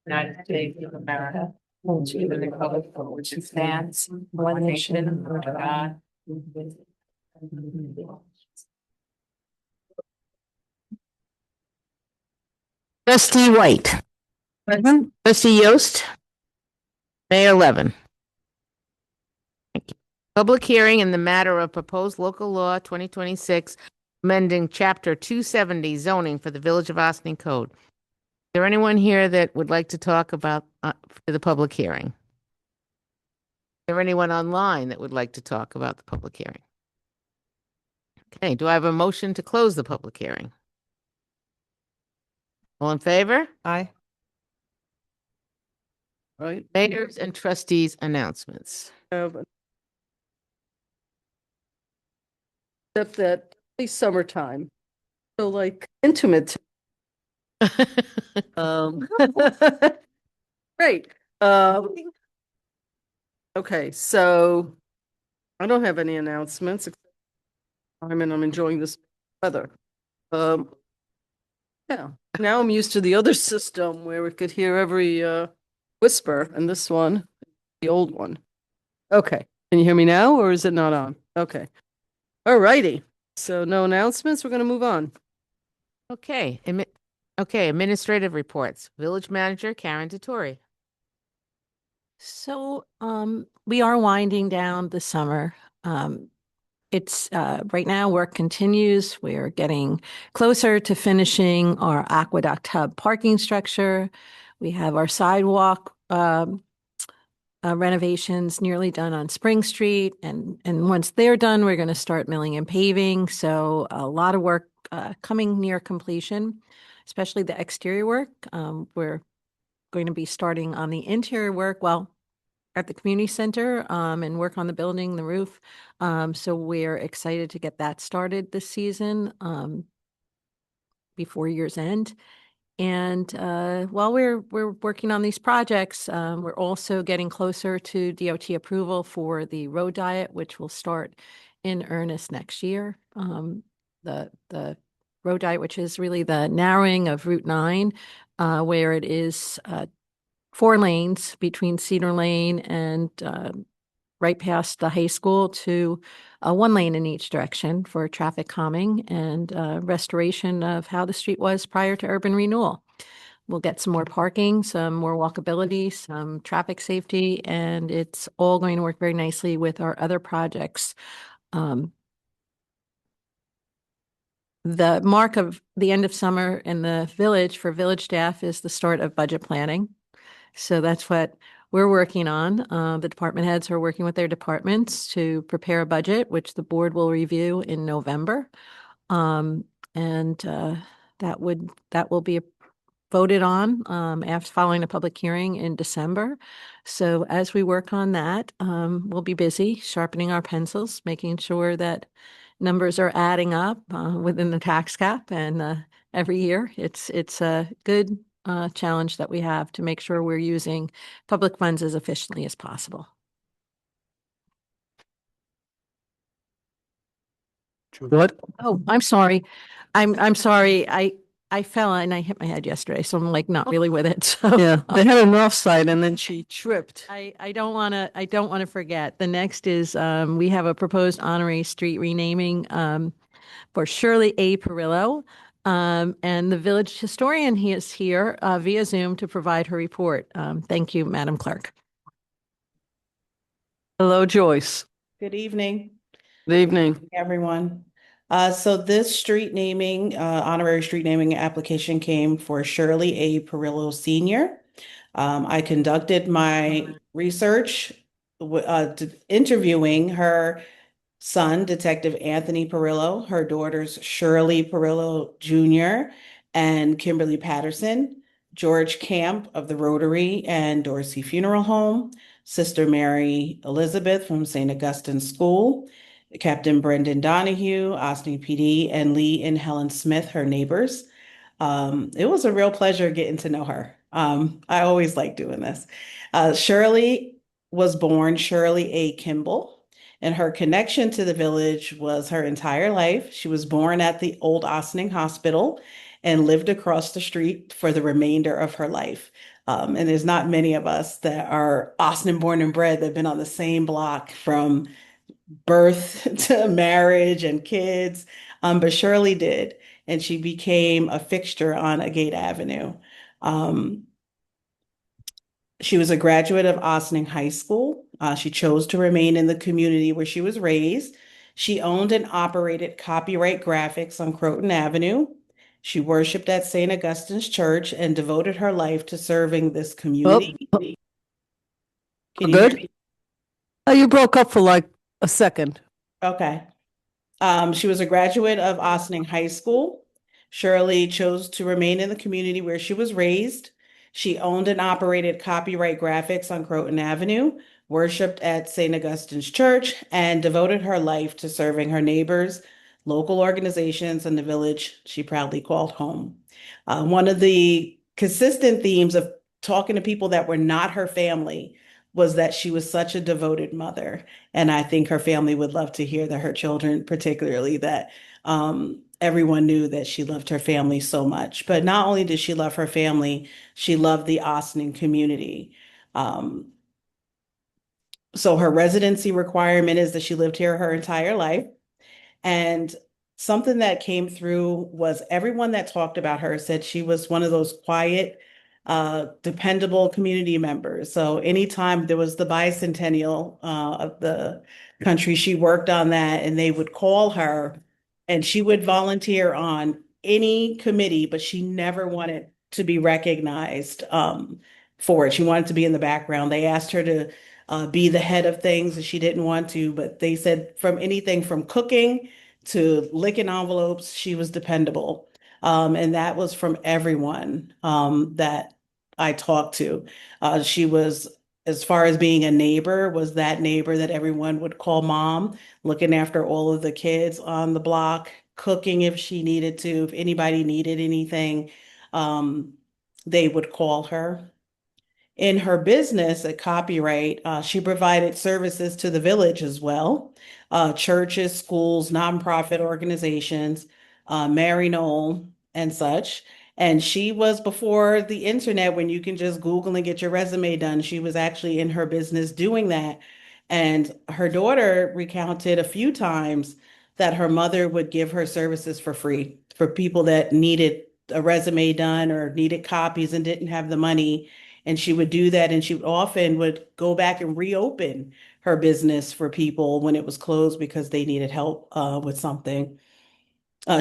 United States of America, to the republic for which it stands, one nation, under God. Trustee White. Present. Trustee Yost. Mayor Levin. Thank you. Public hearing in the matter of proposed local law 2026, amending chapter 270 zoning for the Village of Ossining Code. Is there anyone here that would like to talk about the public hearing? Is there anyone online that would like to talk about the public hearing? Okay, do I have a motion to close the public hearing? All in favor? Aye. Right. Mayor's and trustees' announcements. Except that it's summertime, so like intimate. Great. Okay, so I don't have any announcements. I'm enjoying this weather. Yeah, now I'm used to the other system where we could hear every whisper, and this one, the old one. Okay, can you hear me now, or is it not on? Okay. All righty. So no announcements. We're going to move on. Okay. Okay. Administrative reports. Village Manager Karen Dottori. So we are winding down the summer. It's right now work continues. We're getting closer to finishing our aqueduct hub parking structure. We have our sidewalk renovations nearly done on Spring Street. And once they're done, we're going to start milling and paving. So a lot of work coming near completion, especially the exterior work. We're going to be starting on the interior work, at the community center and work on the building, the roof. So we're excited to get that started this season before year's end. And while we're working on these projects, we're also getting closer to DOT approval for the road diet, which will start in earnest next year. The road diet, which is really the narrowing of Route 9, where it is 4 lanes between Cedar Lane and right past the high school to 1 lane in each direction for traffic calming and restoration of how the street was prior to urban renewal. We'll get some more parking, some more walkability, some traffic safety, and it's all going to work very nicely with our other projects. The mark of the end of summer in the village for village staff is the start of budget planning. So that's what we're working on. The department heads are working with their departments to prepare a budget, which the board will review in November. That will be voted on after following a public hearing in December. So as we work on that, we'll be busy sharpening our pencils, making sure that numbers are adding up within the tax cap. And every year, it's a good challenge that we have to make sure we're using public funds as efficiently as possible. What? Oh, I'm sorry. I'm sorry. I fell and I hit my head yesterday, so I'm like not really with it. So Yeah, they had an offside and then she tripped. I don't want to forget. The next is we have a proposed honorary street renaming for Shirley A. Perillo. And the village historian, he is here via Zoom to provide her report. Thank you, Madam Clerk. Hello, Joyce. Good evening. Good evening. Everyone. So this street naming, honorary street naming application came for Shirley A. Perillo Sr. I conducted my research interviewing her son, Detective Anthony Perillo, her daughters, Shirley Perillo Jr. and Kimberly Patterson, George Camp of the Rotary and Dorsey Funeral Home, Sister Mary Elizabeth from St. Augustine School, Captain Brendan Donahue, Ossining PD, and Lee and Helen Smith, her neighbors. It was a real pleasure getting to know her. I always like doing this. Shirley was born Shirley A. Kimball And her connection to the village was her entire life. She was born at the old Ossining Hospital and lived across the street for the remainder of her life. And there's not many of us that are Ossining born and bred that have been on the same block from birth to marriage and kids. But Shirley did, and she became a fixture on Agate Avenue. Um, she was a graduate of Ossining High School. She chose to remain in the community where she was raised. She owned and operated copyright graphics on Croton Avenue. She worshiped at St. Augustine's Church and devoted her life to serving this Oh, community. Can you hear good. me? You broke up for like a second. Okay. She was a graduate of Ossining High School. Shirley chose to remain in the community where she was raised. She owned and operated copyright graphics on Croton Avenue, worshiped at St. Augustine's Church, and devoted her life to serving her neighbors, local organizations, and the village she proudly called home. One of the consistent themes of talking to people that were not her family was that she was such a devoted mother. And I think her family would love to hear that her children, particularly, that everyone knew that she loved her family so much. But not only did she love her family, she loved the Ossining community. Um, so her residency requirement is that she lived here her entire life. And something that came through was everyone that talked about her said she was one of those quiet, dependable community members. So anytime there was the bicentennial of the country, she worked on that and they would call her and she would volunteer on any committee, but she never wanted to be recognized for it. She wanted to be in the background. They asked her to be the head of things and she didn't want to, but they said from anything from cooking to licking envelopes, she was dependable. And that was from everyone that I talked to. She was, as far as being a neighbor, was that neighbor that everyone would call mom, looking after all of the kids on the block, cooking if she needed to, if anybody needed anything, um, they would call her. In her business at Copyright, she provided services to the village as well, churches, schools, nonprofit organizations, Mary Knoll, and such. And she was before the internet when you can just Google and get your resume done. She was actually in her business doing that. And her daughter recounted a few times that her mother would give her services for free for people that needed a resume done or needed copies and didn't have the money, and she would do that, and she often would go back and reopen her business for people when it was closed because they needed help with something.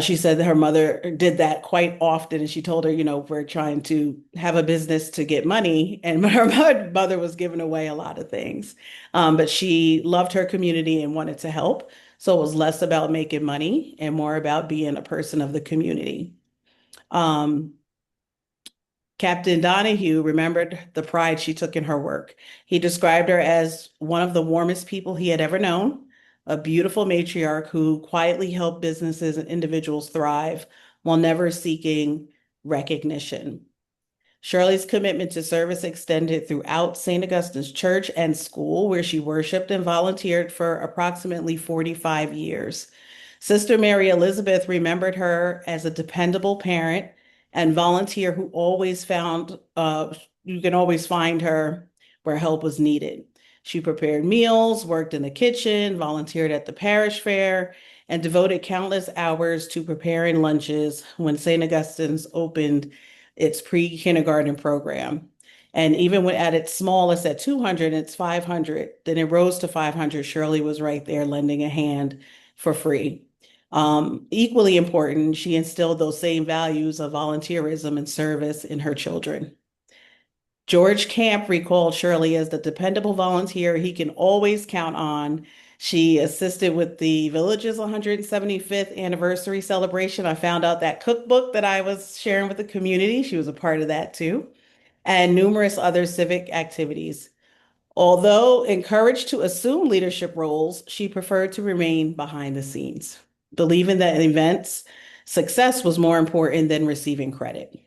She said that her mother did that quite often, and she told her, we're trying to have a business to get money, and her mother was giving away a lot of things. But she loved her community and wanted to help. So it was less about making money and more about being a person of the community. Um, Captain Donahue remembered the pride she took in her work. He described her as one of the warmest people he had ever known, a beautiful matriarch who quietly helped businesses and individuals thrive while never seeking recognition. Shirley's commitment to service extended throughout St. Augustine's Church and school, where she worshiped and volunteered for approximately 45 years. Sister Mary Elizabeth remembered her as a dependable parent and volunteer who always found, you can always find her where help was needed. She prepared meals, worked in the kitchen, volunteered at the parish fair, and devoted countless hours to preparing lunches when St. Augustine's opened its pre-kindergarten program. And even when at its smallest at 200, it's 500, then it rose to 500. Shirley was right there lending a hand for free. Equally important, she instilled those same values of volunteerism and service in her children. George Camp recalled Shirley as the dependable volunteer he can always count on. She assisted with the village's 175th anniversary celebration. I found out that cookbook that I was sharing with the community, she was a part of that too, and numerous other civic activities. Although encouraged to assume leadership roles, she preferred to remain behind the scenes, believing that an event's success was more important than receiving credit.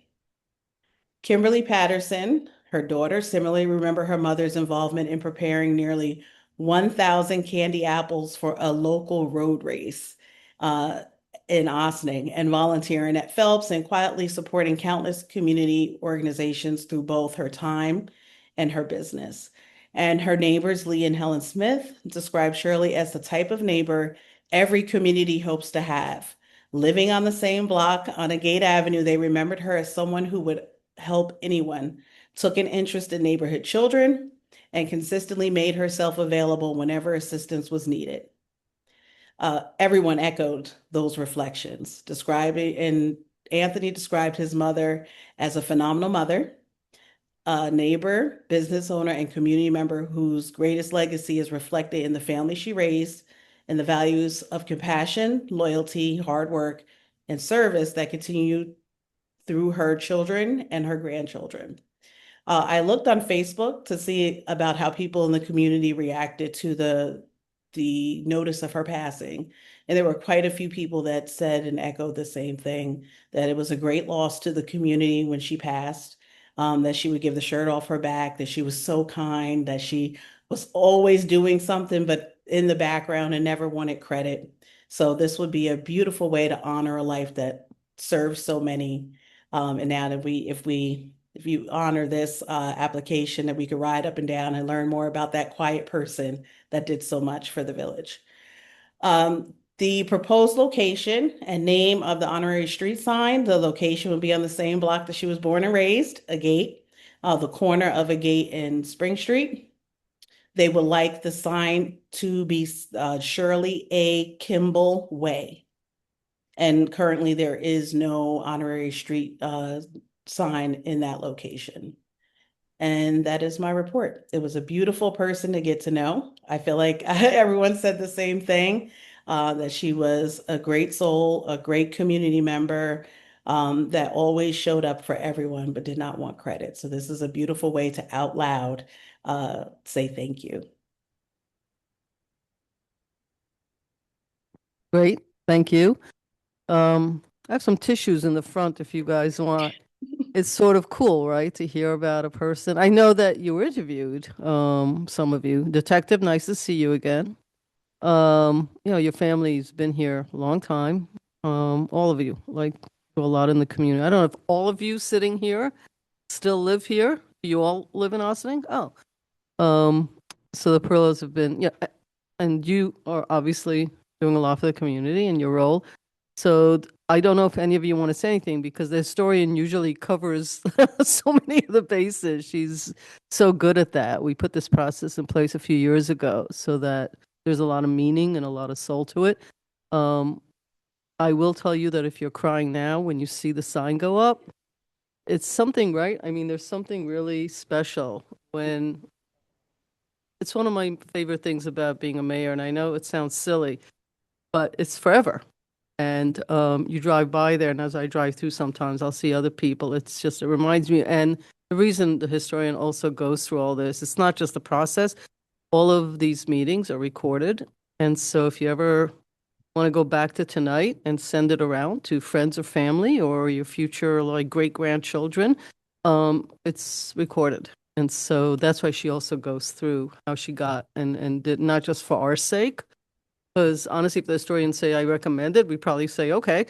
Kimberly Patterson, her daughter, similarly remember her mother's involvement in preparing nearly 1,000 candy apples for a local road race uh, in Ossining, and volunteering at Phelps and quietly supporting countless community organizations through both her time and her business. And her neighbors, Lee and Helen Smith, describe Shirley as the type of neighbor every community hopes to have. Living on the same block on a Gate Avenue, they remembered her as someone who would help anyone, took an interest in neighborhood children, and consistently made herself available whenever assistance was needed. Everyone echoed those reflections, describing, and Anthony described his mother as a phenomenal mother, a neighbor, business owner, and community member whose greatest legacy is reflected in the family she raised and the values of compassion, loyalty, hard work, and service that continue through her children and her grandchildren. I looked on Facebook to see about how people in the community reacted to the notice of her passing. And there were quite a few people that said and echoed the same thing, that it was a great loss to the community when she passed, that she would give the shirt off her back, that she was so kind, that she was always doing something, but in the background and never wanted credit. So this would be a beautiful way to honor a life that serves so many. And now that if you honor this application, that we could ride up and down and learn more about that quiet person that did so much for the village. The proposed location and name of the honorary street sign, the location would be on the same block that she was born and raised, a gate, the corner of a gate in Spring Street. They would like the sign to be Shirley A. Kimball Way. And currently there is no honorary street sign in that location. And that is my report. It was a beautiful person to get to know. I feel like everyone said the same thing, that she was a great soul, a great community member, that always showed up for everyone, but did not want credit. So this is a beautiful way to out loud say thank you. Great, thank you. I have some tissues in the front if you guys want. It's sort of cool, right, to hear about a person. I know that you were interviewed, some of you. Detective, nice to see you again. Your family's been here a long time. All of you, like do a lot in the community. I don't know if all of you sitting here still live here. Do you all live in Ossining? Oh. Um, so the Perillos have been, yeah, and you are obviously doing a lot for the community in your role. So I don't know if any of you want to say anything because the historian usually covers so many of the bases. She's so good at that. We put this process in place a few years ago so that there's a lot of meaning and a lot of soul to it. I will tell you that if you're crying now when you see the sign go up, it's something, right? I mean, there's something really special when it's one of my favorite things about being a mayor, and I know it sounds silly, but it's forever. And you drive by there, and as I drive through sometimes, I'll see other people. It's just, it reminds me. And the reason the historian also goes through all this, it's not just the process. All of these meetings are recorded. And so if you ever want to go back to tonight and send it around to friends or family or your future like great grandchildren, it's recorded. And so that's why she also goes through how she got and did not just for our sake, because honestly, if the historians say I recommend it, we probably say okay.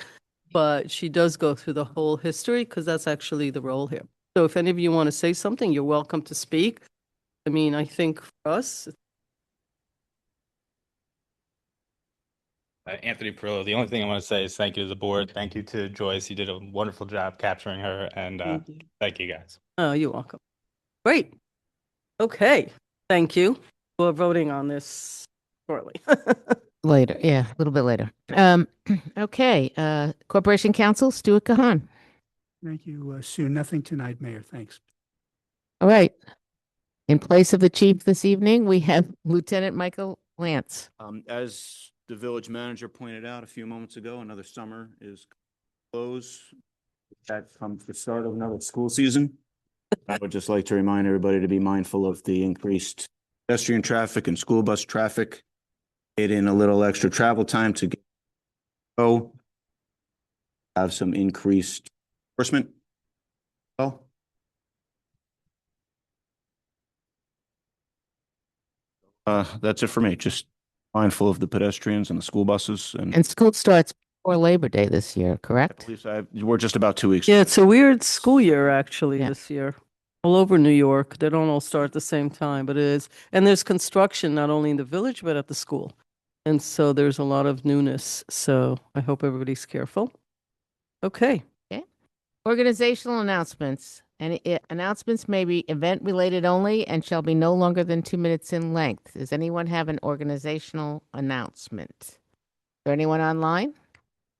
But she does go through the whole history because that's actually the role here. So if any of you want to say something, you're welcome to speak. I mean, I think for us, Anthony Perillo, the only thing I want to say is thank you to the board. Thank you to Joyce. You did a wonderful job capturing her. And thank you guys. oh, you're welcome. Great. Okay. Thank you for voting on this shortly. Later, yeah, a little bit later. Okay, Corporation Counsel, Stuart Kahan. Thank you, Sue. Nothing tonight, Mayor. Thanks. All right. In place of the chief this evening, we have Lieutenant Michael Lance. As the village manager pointed out a few moments ago, another summer is closed. That comes the start of another school season. I would just like to remind everybody to be mindful of the increased pedestrian traffic and school bus traffic. Get in a little extra travel time to go. Have some increased enforcement. Well, That's it for me. Just mindful of the pedestrians and the school buses and And school starts before Labor Day this year, I correct? believe we're just about 2 weeks. Yeah, it's a weird school year actually Yeah. this year. All over New York, they don't all start at the same time, but it is. And there's construction not only in the village, but at the school. And so there's a lot of newness. So I hope everybody's careful. Okay. Organizational announcements. Announcements may be event-related only and shall be no longer than 2 minutes in length. Does anyone have an organizational announcement? Is there anyone online?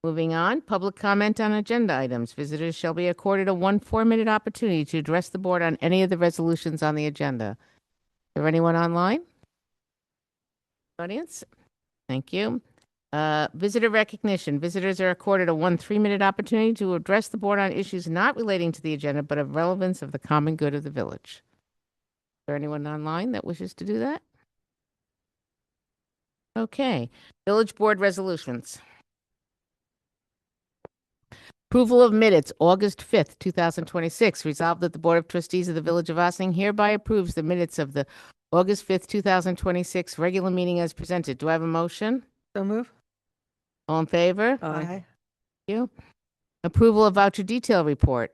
Moving on, public comment on agenda items. Visitors shall be accorded a 4-minute opportunity to address the board on any of the resolutions on the agenda. Is there anyone online? Audience? Thank you. Visitor recognition. Visitors are accorded a 3-minute opportunity to address the board on issues not relating to the agenda, but of relevance of the common good of the village. Is there anyone online that wishes to do that? Okay. Village board resolutions. Approval of minutes, August 5th, 2026. Resolved that the Board of Trustees of the Village of Ossining hereby approves the minutes of the August 5th, 2026 regular meeting as presented. Do I have a motion? So move. All in favor? Aye. Thank you. Approval of voucher detail report,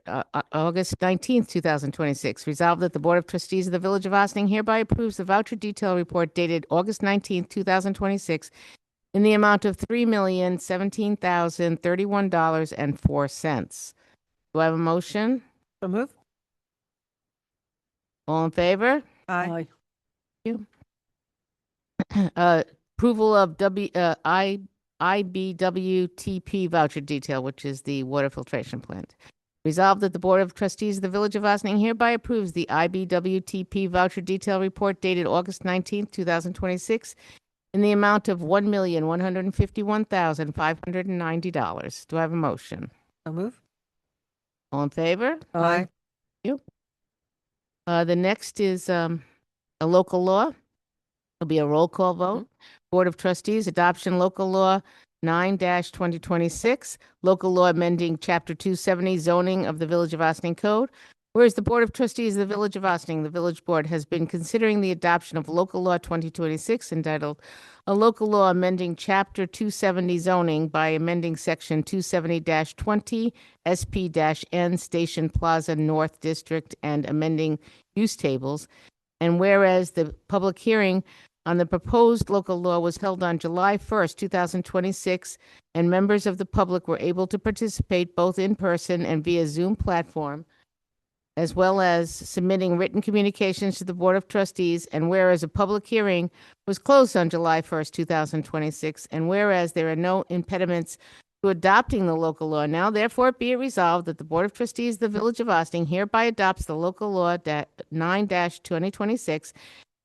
August 19th, 2026. Resolved that the Board of Trustees of the Village of Ossining hereby approves the voucher detail report dated August 19th, 2026 in the amount of $3,017,031.04. Do I have a motion? So move. All in favor? Aye. Approval of IBWTP voucher detail, which is the water filtration plant. Resolved that the Board of Trustees of the Village of Ossining hereby approves the IBWTP voucher detail report dated August 19th, 2026 in the amount of $1,151,590. Do I have a motion? So move. All in favor? Aye. The next is a local law. It'll be a roll call vote. Board of Trustees, adoption local law 9-2026, local law amending Chapter 270 zoning of the Village of Ossining Code. Whereas the Board of Trustees of the Village of Ossining, the Village Board, has been considering the adoption of local law 2026 entitled a local law amending Chapter 270 zoning by amending Section 270-20 SP-N Station Plaza North District and amending use tables. And whereas the public hearing on the proposed local law was held on July 1st, 2026, and members of the public were able to participate both in person and via Zoom platform, as well as submitting written communications to the Board of Trustees, and whereas a public hearing was closed on July 1st, 2026, and whereas there are no impediments to adopting the local law, now therefore be it resolved that the Board of Trustees of the Village of Ossining hereby adopts the local law 9-2026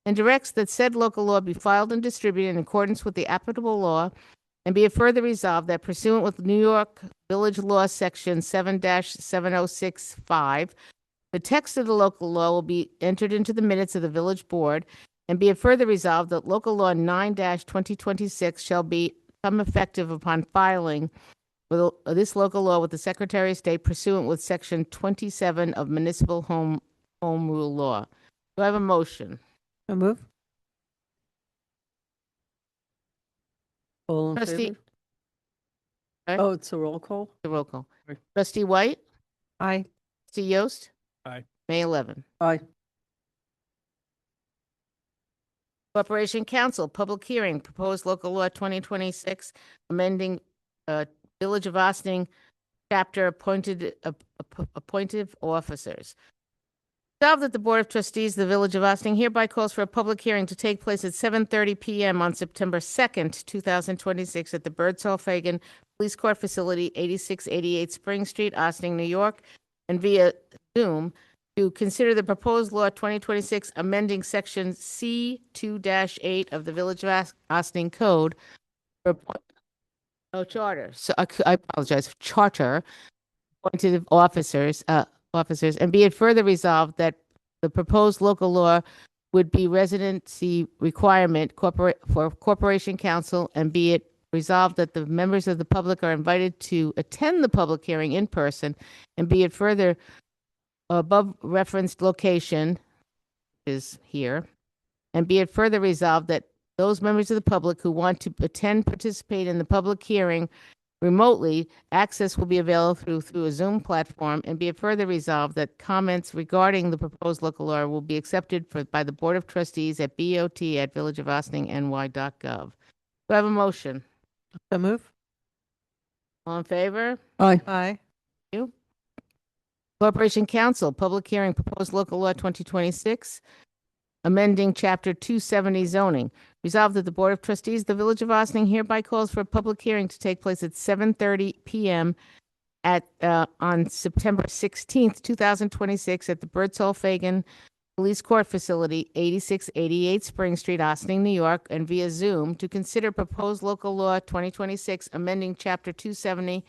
and directs that said local law be filed and distributed in accordance with the applicable law, and be it further resolved that pursuant with New York Village Law Section 7-7065, the text of the local law will be entered into the minutes of the village board, and be it further resolved that local law 9-2026 shall become effective upon filing with this local law with the Secretary of State pursuant with Section 27 of Municipal Home Rule Law. Do I have a motion? So move. All in Trustee- favor? Sorry? Oh, it's a roll call? The roll call. Sorry. Trustee White? Aye. Trustee Yost? Aye. May 11. Aye. Corporation Council, public hearing, proposed local law 2026, amending Village of Ossining chapter appointed officers. Resolved that the Board of Trustees of the Village of Ossining hereby calls for a public hearing to take place at 7:30 p.m. on September 2nd, 2026 at the Birdsall Fagan Police Court Facility, 8688 Spring Street, Ossining, New York, and via Zoom to consider the proposed law 2026 amending Section C2-8 of the Village of Ossining Code for charter. So I apologize. Charter appointed officers, and be it further resolved that the proposed local law would be residency requirement for Corporation Council, and be it resolved that the members of the public are invited to attend the public hearing in person, and be it further above referenced location is here, And be it further resolved that those members of the public who want to participate in the public hearing remotely, access will be available through a Zoom platform, and be it further resolved that comments regarding the proposed local law will be accepted by the Board of Trustees at bot@villageofauchningny.gov. Do I have a motion? So move. All in favor? Aye. Aye. You. Corporation Council, public hearing, proposed local law 2026, amending Chapter 270 zoning. Resolved that the Board of Trustees of the Village of Ossining hereby calls for a public hearing to take place at 7:30 p.m. On September 16th, 2026, at the Birdsall Fagan Police Court Facility, 8688 Spring Street, Ossining, New York, and via Zoom to consider proposed local law 2026 amending Chapter 270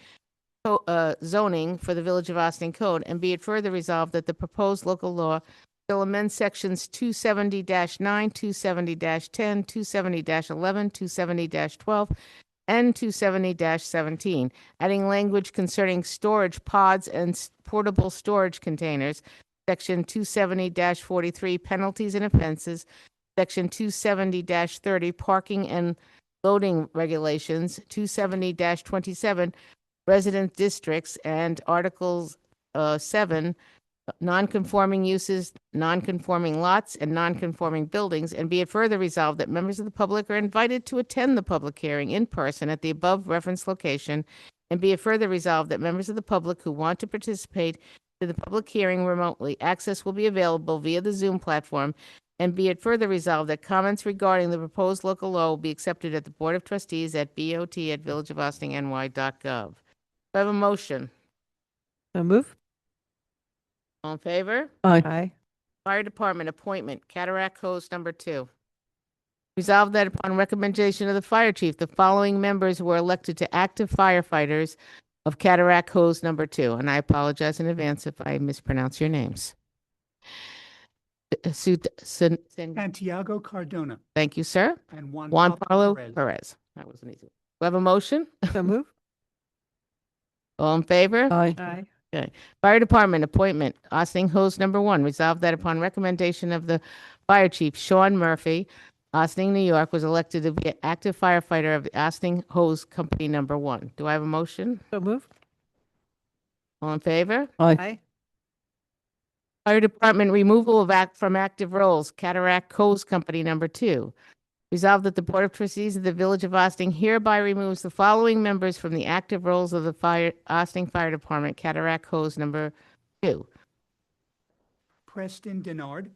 zoning for the Village of Ossining Code, and be it further resolved that the proposed local law shall amend sections 270-9, 270-10, 270-11, 270-12, and 270-17, adding language concerning storage pods and portable storage containers, section 270-43, penalties and offenses, section 270-30, parking and loading regulations, 270-27, resident districts, and Articles 7, non-conforming uses, non-conforming lots, and non-conforming buildings, and be it further resolved that members of the public are invited to attend the public hearing in person at the above referenced location, and be it further resolved that members of the public who want to participate in the public hearing remotely, access will be available via the Zoom platform, and be it further resolved that comments regarding the proposed local law will be accepted at the Board of Trustees at bot@villageofauchningny.gov. Do I have a motion? So move. All in favor? Aye. Aye. Fire Department appointment, Cataract Coast number 2. Resolved that upon recommendation of the fire chief, the following members were elected to active firefighters of Cataract Coast number 2. And I apologize in advance if I mispronounce your names. Santiago Cardona Thank you, sir. and Juan Juan Paulo Perez. Perez. That wasn't easy. We have a motion? So move. All in favor? Aye. Aye. Fire Department appointment, Ossining Hose number 1, resolved that upon recommendation of the fire chief, Sean Murphy, Ossining, New York, was elected to be an active firefighter of the Ossining Hose Company number 1. Do I have a motion? So move. All in favor? Aye. Aye. Fire Department removal of from active roles, Cataract Hose Company number 2. Resolved that the Board of Trustees of the Village of Ossining hereby removes the following members from the active roles of the Ossining Fire Department, Cataract Hose number 2. Preston Denard,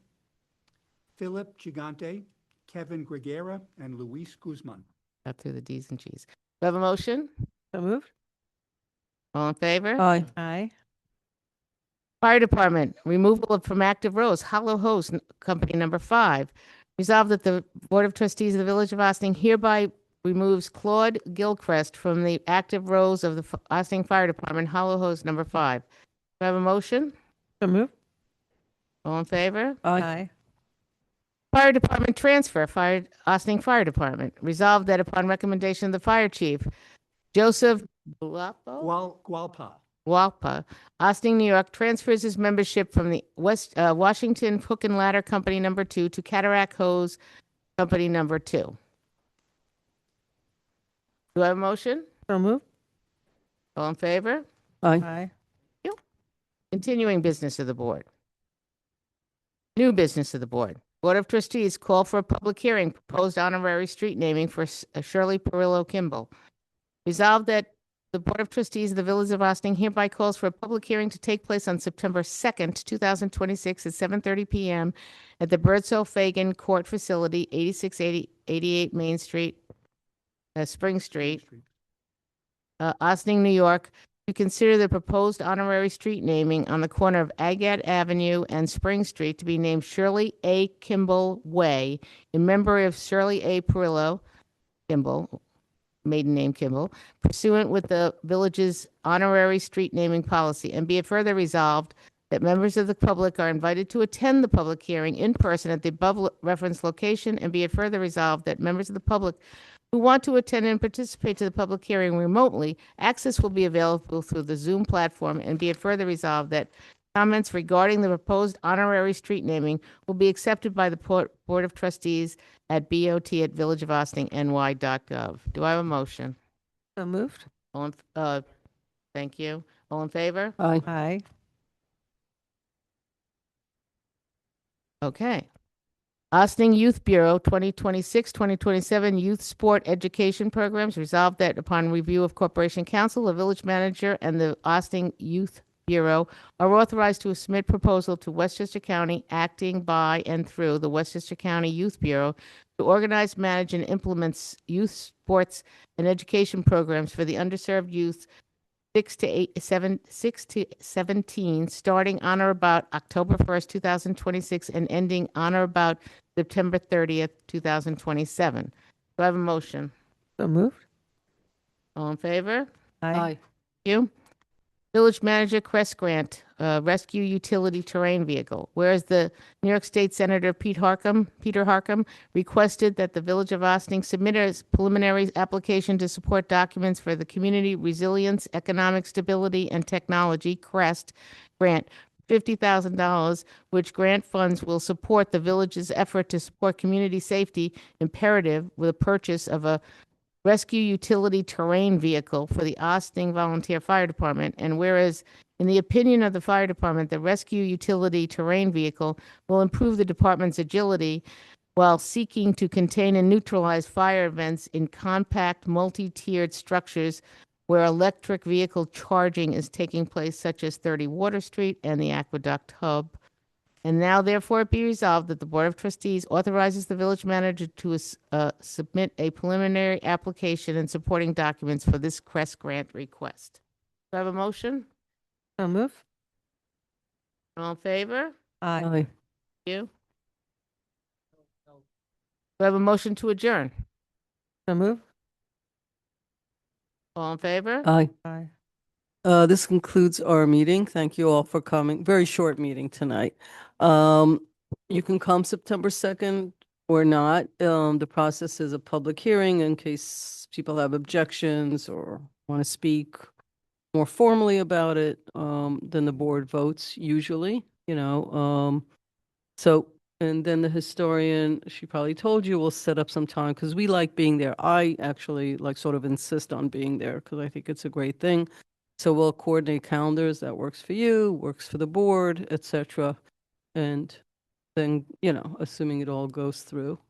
Philip Gigante, Kevin Gregera, and Luis Guzman. Got through the Ds and Gs. Do I have a motion? So move. All in favor? Aye. Aye. Fire Department, removal from active roles, Hollow Hose Company number 5. Resolved that the Board of Trustees of the Village of Ossining hereby removes Claude Gilchrist from the active roles of the Ossining Fire Department, Hollow Hose number 5. Do I have a motion? So move. All in favor? Aye. Fire Department transfer, Ossining Fire Department. Resolved that upon recommendation of the fire chief, Joseph Gualpa. Walpa, Ossining, New York, transfers his membership from the Washington Hook and Ladder Company number 2 to Cataract Hose Company number 2. Do I have a motion? So move. All in favor? Aye. Aye. Continuing business of the board. New business of the board. Board of Trustees call for a public hearing, proposed honorary street naming for Shirley Perillo Kimball. Resolved that the Board of Trustees of the Village of Ossining hereby calls for a public hearing to take place on September 2nd, 2026 at 7:30 p.m. at the Birdsall Fagan Court Facility, 8688 Main Street, Spring Street, Ossining, New York, to consider the proposed honorary street naming on the corner of Agate Avenue and Spring Street to be named Shirley A. Kimball Way in memory of Shirley A. Perillo Kimball, maiden name Kimball, pursuant with the village's honorary street naming policy, and be it further resolved that members of the public are invited to attend the public hearing in person at the above referenced location, and be it further resolved that members of the public who want to attend and participate to the public hearing remotely, access will be available through the Zoom platform, and be it further resolved that Comments regarding the proposed honorary street naming will be accepted by the Board of Trustees at bot@villageofAustinny.gov. Do I have a motion? So moved. All in, thank you. All in favor? Aye. Aye. Okay. Ossining Youth Bureau 2026-2027 Youth Sport Education Programs. Resolved that upon review of Corporation Council, the village manager and the Ossining Youth Bureau are authorized to submit proposal to Westchester County, acting by and through the Westchester County Youth Bureau, to organize, manage, and implement youth sports and education programs for the underserved youth 6 to 17, starting on or about October 1st, 2026, and ending on or about September 30th, 2027. Do I have a motion? So moved. All in favor? Aye. Thank you. Village Manager Crest Grant, Rescue Utility Terrain Vehicle. Whereas the New York State Senator Peter Harcum requested that the Village of Ossining submit a preliminary application to support documents for the Community Resilience, Economic Stability, and Technology CREST grant, $50,000, which grant funds will support the village's effort to support community safety imperative with the purchase of a rescue utility terrain vehicle for the Ossining Volunteer Fire Department. And whereas, in the opinion of the fire department, the rescue utility terrain vehicle will improve the department's agility while seeking to contain and neutralize fire events in compact, multi-tiered structures where electric vehicle charging is taking place, such as 30 Water Street and the Aqueduct Hub. And now therefore it be resolved that the Board of Trustees authorizes the village manager to submit a preliminary application and supporting documents for this CREST grant request. Do I have a motion? So moved. All in favor? Aye. Aye. Thank you. Do I have a motion to adjourn? So moved. All in favor? Aye. Aye. This concludes our meeting. Thank you all for coming. Very short meeting tonight. You can come September 2nd or not. The process is a public hearing in case people have objections or want to speak more formally about it. Then the board votes usually, so, and then the historian, she probably told you, will set up some time because we like being there. I actually sort of insist on being there because I think it's a great thing. So we'll coordinate calendars that works for you, works for the board, etc. And then, assuming it all goes through.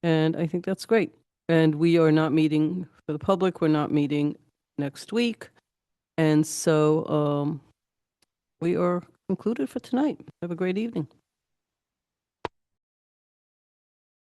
And I think that's great. And we are not meeting for the public. We're not meeting next week. And so we are concluded for tonight. Have a great evening.